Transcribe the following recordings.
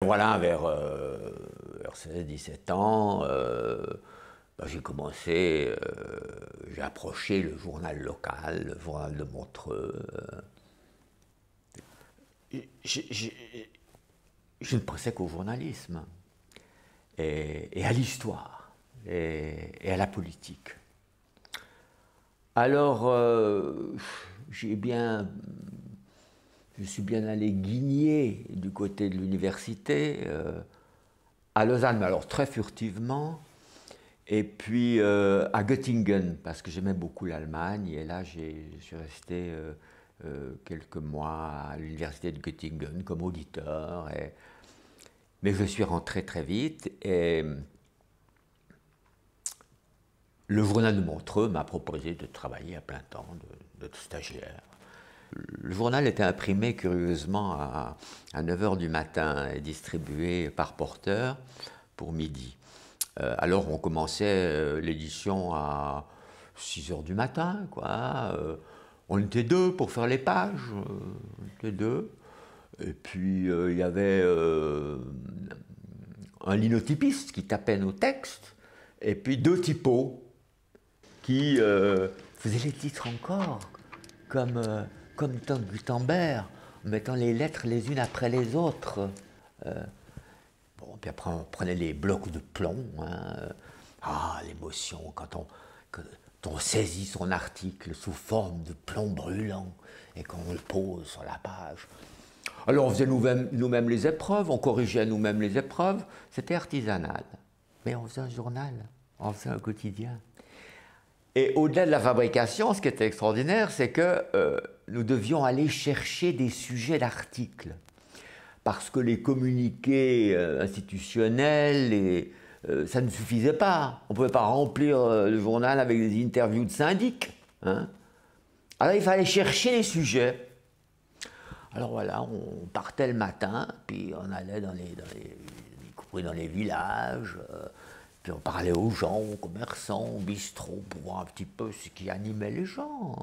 Voilà, vers 16-17 ans, j'ai commencé, j'ai approché le journal local, le journal de Montreux. Je ne pensais qu'au journalisme, et à l'histoire, et à la politique. Alors, je suis bien allé guigner du côté de l'université, à Lausanne, mais alors très furtivement, et puis à Göttingen, parce que j'aimais beaucoup l'Allemagne, et là je suis resté quelques mois à l'université de Göttingen comme auditeur, mais je suis rentré très vite, et le journal de Montreux m'a proposé de travailler à plein temps, de stagiaire. Le journal était imprimé curieusement à 9 h du matin et distribué par porteur pour midi. Alors on commençait l'édition à 6 h du matin, quoi. On était deux pour faire les pages, on était deux. Et puis il y avait un linotypiste qui tapait nos textes, et puis deux typos qui faisaient les titres encore, comme, comme dans Gutenberg, en mettant les lettres les unes après les autres. Bon, puis après on prenait les blocs de plomb. Hein. Ah, l'émotion quand on saisit son article sous forme de plomb brûlant et qu'on le pose sur la page. Alors on faisait nous-mêmes les épreuves, on corrigeait nous-mêmes les épreuves, c'était artisanal. Mais on faisait un journal, on faisait un quotidien. Et au-delà de la fabrication, ce qui était extraordinaire, c'est que nous devions aller chercher des sujets d'articles. Parce que les communiqués institutionnels, ça ne suffisait pas. On ne pouvait pas remplir le journal avec des interviews de syndics. Hein. Alors il fallait chercher les sujets. Alors voilà, on partait le matin, puis on allait y compris dans les villages, puis on parlait aux gens, aux commerçants, aux bistrots, pour voir un petit peu ce qui animait les gens.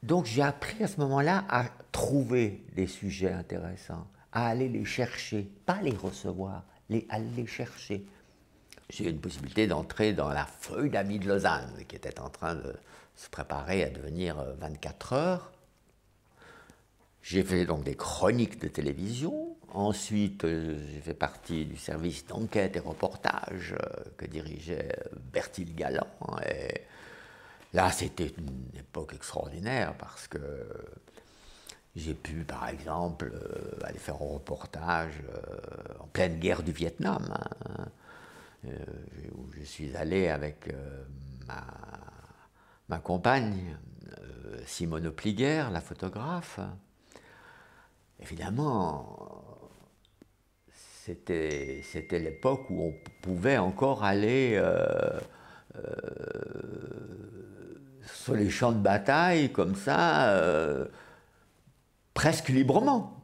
Donc j'ai appris à ce moment-là à trouver des sujets intéressants, à aller les chercher, pas les recevoir, à les chercher. J'ai eu une possibilité d'entrer dans la feuille d'amis de Lausanne, qui était en train de se préparer à devenir 24 heures. J'ai fait donc des chroniques de télévision. Ensuite, j'ai fait partie du service d'enquête et reportage que dirigeait Bertil Galland. Et là, c'était une époque extraordinaire parce que j'ai pu, par exemple, aller faire un reportage en pleine guerre du Vietnam, hein, où je suis allé avec ma compagne, Simone Opliguer, la photographe. Évidemment, c'était l'époque où on pouvait encore aller sur les champs de bataille comme ça, presque librement.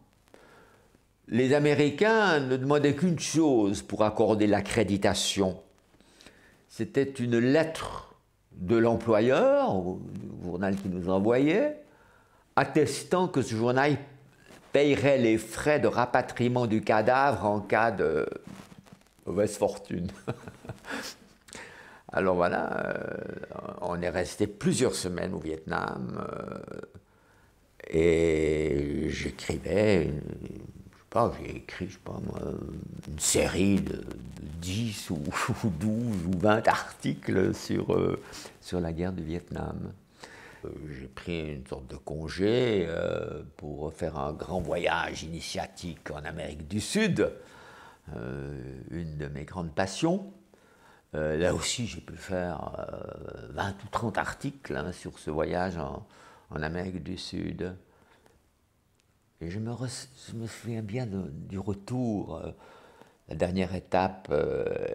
Les Américains ne demandaient qu'une chose pour accorder l'accréditation. C'était une lettre de l'employeur, au journal qui nous envoyait, attestant que ce journal payerait les frais de rapatriement du cadavre en cas de mauvaise fortune. Alors voilà, on est resté plusieurs semaines au Vietnam et j'écrivais, j'ai écrit, une série de 10 ou 12 ou 20 articles sur la guerre du Vietnam. J'ai pris une sorte de congé pour faire un grand voyage initiatique en Amérique du Sud, une de mes grandes passions. Là aussi, j'ai pu faire 20 ou 30 articles hein, sur ce voyage en Amérique du Sud. Et je me souviens bien du retour. La dernière étape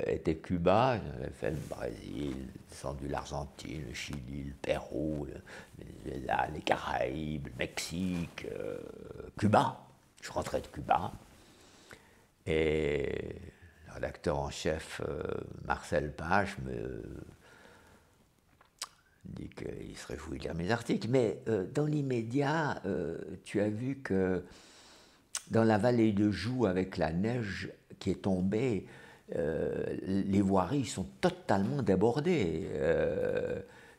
était Cuba. J'avais fait le Brésil, descendu l'Argentine, le Chili, le Pérou, le Venezuela, les Caraïbes, le Mexique, Cuba. Je rentrais de Cuba. Et le rédacteur en chef, Marcel Page, me dit qu'il se réjouit de lire mes articles. Mais dans l'immédiat, tu as vu que dans la vallée de Joux, avec la neige qui est tombée, les voiries sont totalement débordées.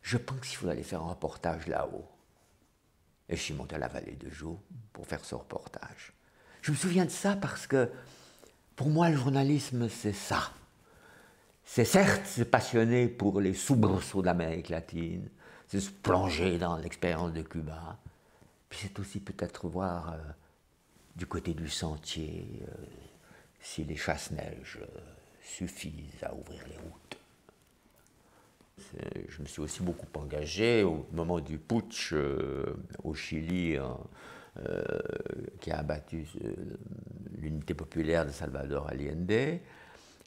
Je pense qu'il faudrait aller faire un reportage là-haut. Et je suis monté à la vallée de Joux pour faire ce reportage. Je me souviens de ça parce que, pour moi, le journalisme, c'est ça. C'est certes se passionner pour les soubresauts d'Amérique latine, c'est se plonger dans l'expérience de Cuba, puis c'est aussi peut-être voir du côté du sentier si les chasse-neige suffisent à ouvrir les routes. Je me suis aussi beaucoup engagé au moment du putsch au Chili, qui a abattu l'unité populaire de Salvador Allende. Et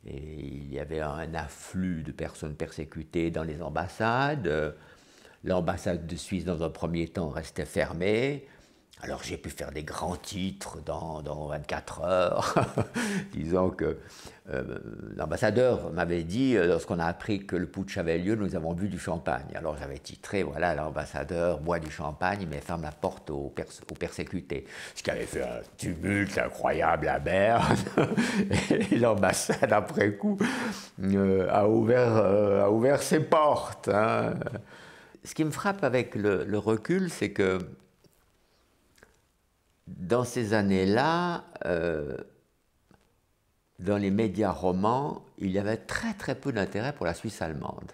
il y avait un afflux de personnes persécutées dans les ambassades. L'ambassade de Suisse, dans un premier temps, restait fermée. Alors j'ai pu faire des grands titres dans 24 heures, disant que l'ambassadeur m'avait dit, lorsqu'on a appris que le putsch avait lieu, nous avons bu du champagne. Alors j'avais titré, voilà, l'ambassadeur boit du champagne mais ferme la porte aux persécutés. Ce qui avait fait un tumulte incroyable à Berne. Et l'ambassade, après coup, a ouvert ses portes. Hein. Ce qui me frappe avec le recul, c'est que dans ces années-là, dans les médias romans, il y avait très très peu d'intérêt pour la Suisse allemande.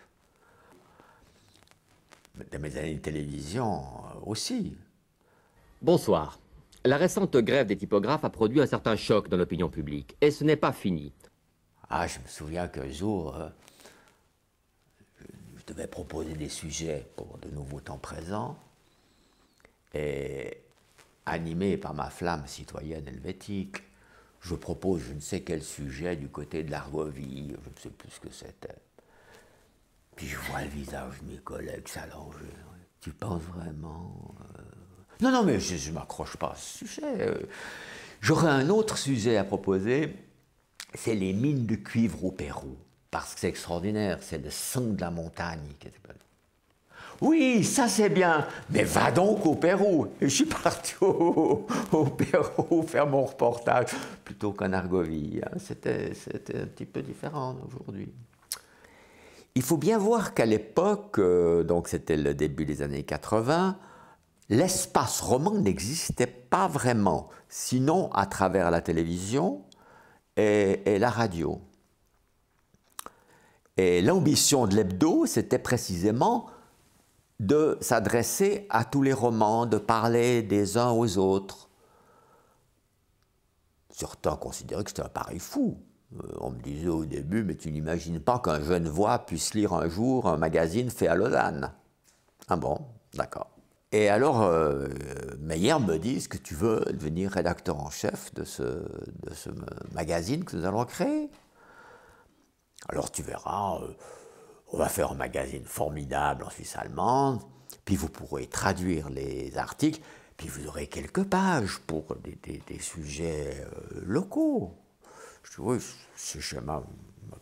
Dans mes années de télévision aussi. Bonsoir. La récente grève des typographes a produit un certain choc dans l'opinion publique. Et ce n'est pas fini. Ah, je me souviens qu'un jour, je devais proposer des sujets pour de nouveaux temps présents. Et animé par ma flamme citoyenne helvétique, je propose je ne sais quel sujet du côté de l'Argovie, je ne sais plus ce que c'était. Puis je vois le visage de mes collègues s'allonger. Tu penses vraiment Non, non, mais je ne m'accroche pas à ce sujet. J'aurais un autre sujet à proposer, c'est les mines de cuivre au Pérou. Parce que c'est extraordinaire, c'est le sang de la montagne qui était... Oui, ça c'est bien, mais va donc au Pérou. Et je suis parti au Pérou faire mon reportage, plutôt qu'en Argovie. Hein. C'était un petit peu différent aujourd'hui. Il faut bien voir qu'à l'époque, donc c'était le début des années 80, l'espace roman n'existait pas vraiment, sinon à travers la télévision et la radio. Et l'ambition de l'hebdo, c'était précisément de s'adresser à tous les romans, de parler des uns aux autres. Certains considéraient que c'était un pari fou. On me disait au début, mais tu n'imagines pas qu'un jeune voix puisse lire un jour un magazine fait à Lausanne. Ah bon, d'accord. Et alors, Meyer me dit, est-ce que tu veux devenir rédacteur en chef de ce magazine que nous allons créer? Alors tu verras... on va faire un magazine formidable en Suisse allemande, puis vous pourrez traduire les articles, puis vous aurez quelques pages pour des sujets locaux. Je dis, oui, ce schéma me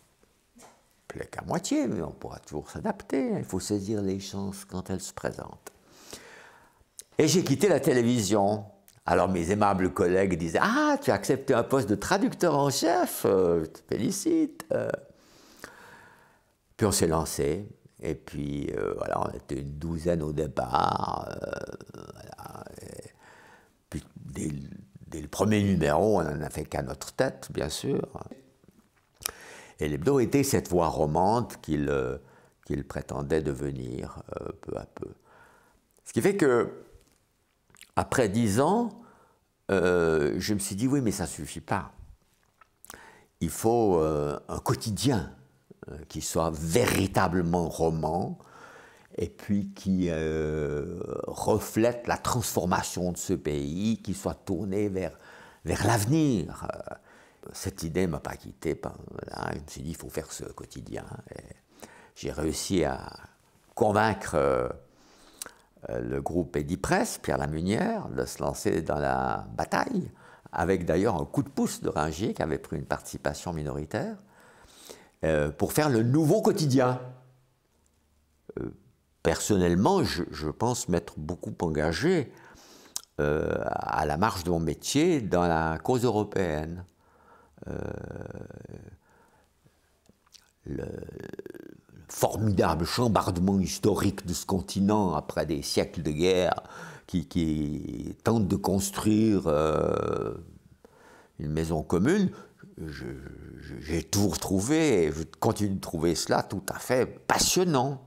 plaît qu'à moitié, mais on pourra toujours s'adapter. Il faut saisir les chances quand elles se présentent. Et j'ai quitté la télévision. Alors mes aimables collègues disaient, ah, tu as accepté un poste de traducteur en chef, je te félicite. Puis on s'est lancé, et puis voilà, on était une douzaine au départ. Voilà, puis dès le premier numéro, on n'en a fait qu'à notre tête, bien sûr. Et l'hebdo était cette voix romande qu'il prétendait devenir peu à peu. Ce qui fait que, après 10 ans, je me suis dit, oui, mais ça ne suffit pas. Il faut un quotidien qui soit véritablement roman, et puis qui reflète la transformation de ce pays, qui soit tourné vers l'avenir. Cette idée ne m'a pas quitté. Voilà, je me suis dit, il faut faire ce quotidien. J'ai réussi à convaincre le groupe Edipresse, Pierre Lamunière, de se lancer dans la bataille, avec d'ailleurs un coup de pouce de Ringier, qui avait pris une participation minoritaire, pour faire le nouveau quotidien. Personnellement, je pense m'être beaucoup engagé à la marche de mon métier dans la cause européenne. Le formidable chambardement historique de ce continent après des siècles de guerre qui tente de construire une maison commune, j'ai toujours trouvé, et je continue de trouver cela tout à fait passionnant.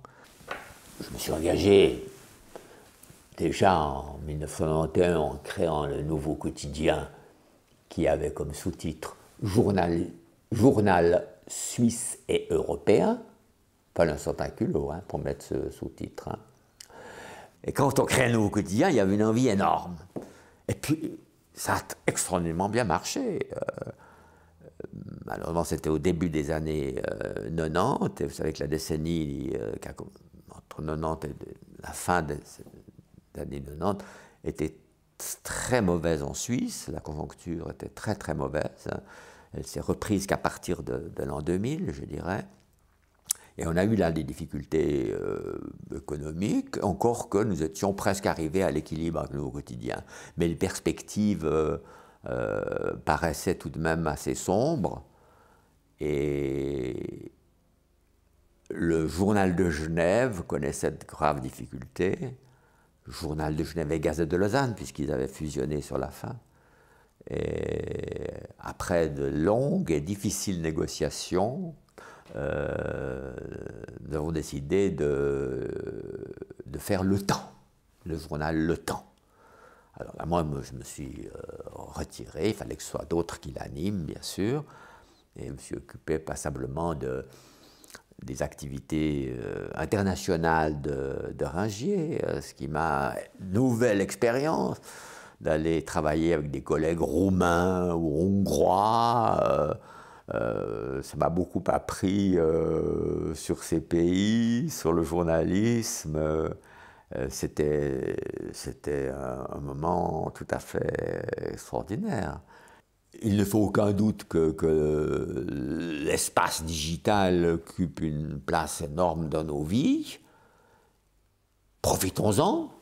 Je me suis engagé déjà en 1991 en créant le nouveau quotidien qui avait comme sous-titre Journal suisse et européen, pas l'instant culot pour mettre ce sous-titre. Hein. Et quand on crée un nouveau quotidien, il y avait une envie énorme. Et puis, ça a extraordinairement bien marché. Malheureusement, c'était au début des années 90, et vous savez que la décennie entre 90 et la fin des années 90 était très mauvaise en Suisse, la conjoncture était très très mauvaise, elle s'est reprise qu'à partir de l'an 2000, je dirais, et on a eu là des difficultés économiques, encore que nous étions presque arrivés à l'équilibre avec le quotidien, mais les perspectives paraissaient tout de même assez sombres, et le journal de Genève connaissait de graves difficultés, le journal de Genève et Gazette de Lausanne, puisqu'ils avaient fusionné sur la fin. Et après de longues et difficiles négociations, nous avons décidé de faire Le Temps, le journal Le Temps. Alors là, moi, je me suis retiré, il fallait que ce soit d'autres qui l'animent, bien sûr, et je me suis occupé passablement des activités internationales de Ringier, ce qui m'a nouvelle expérience d'aller travailler avec des collègues roumains ou hongrois. Ça m'a beaucoup appris sur ces pays, sur le journalisme. C'était un moment tout à fait extraordinaire. Il ne faut aucun doute que l'espace digital occupe une place énorme dans nos vies. Profitons-en,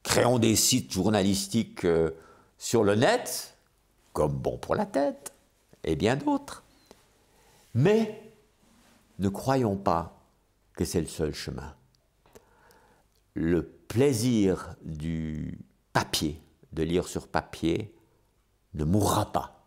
créons des sites journalistiques sur le net, comme Bon pour la tête, et bien d'autres. Mais ne croyons pas que c'est le seul chemin. Le plaisir du papier, de lire sur papier, ne mourra pas.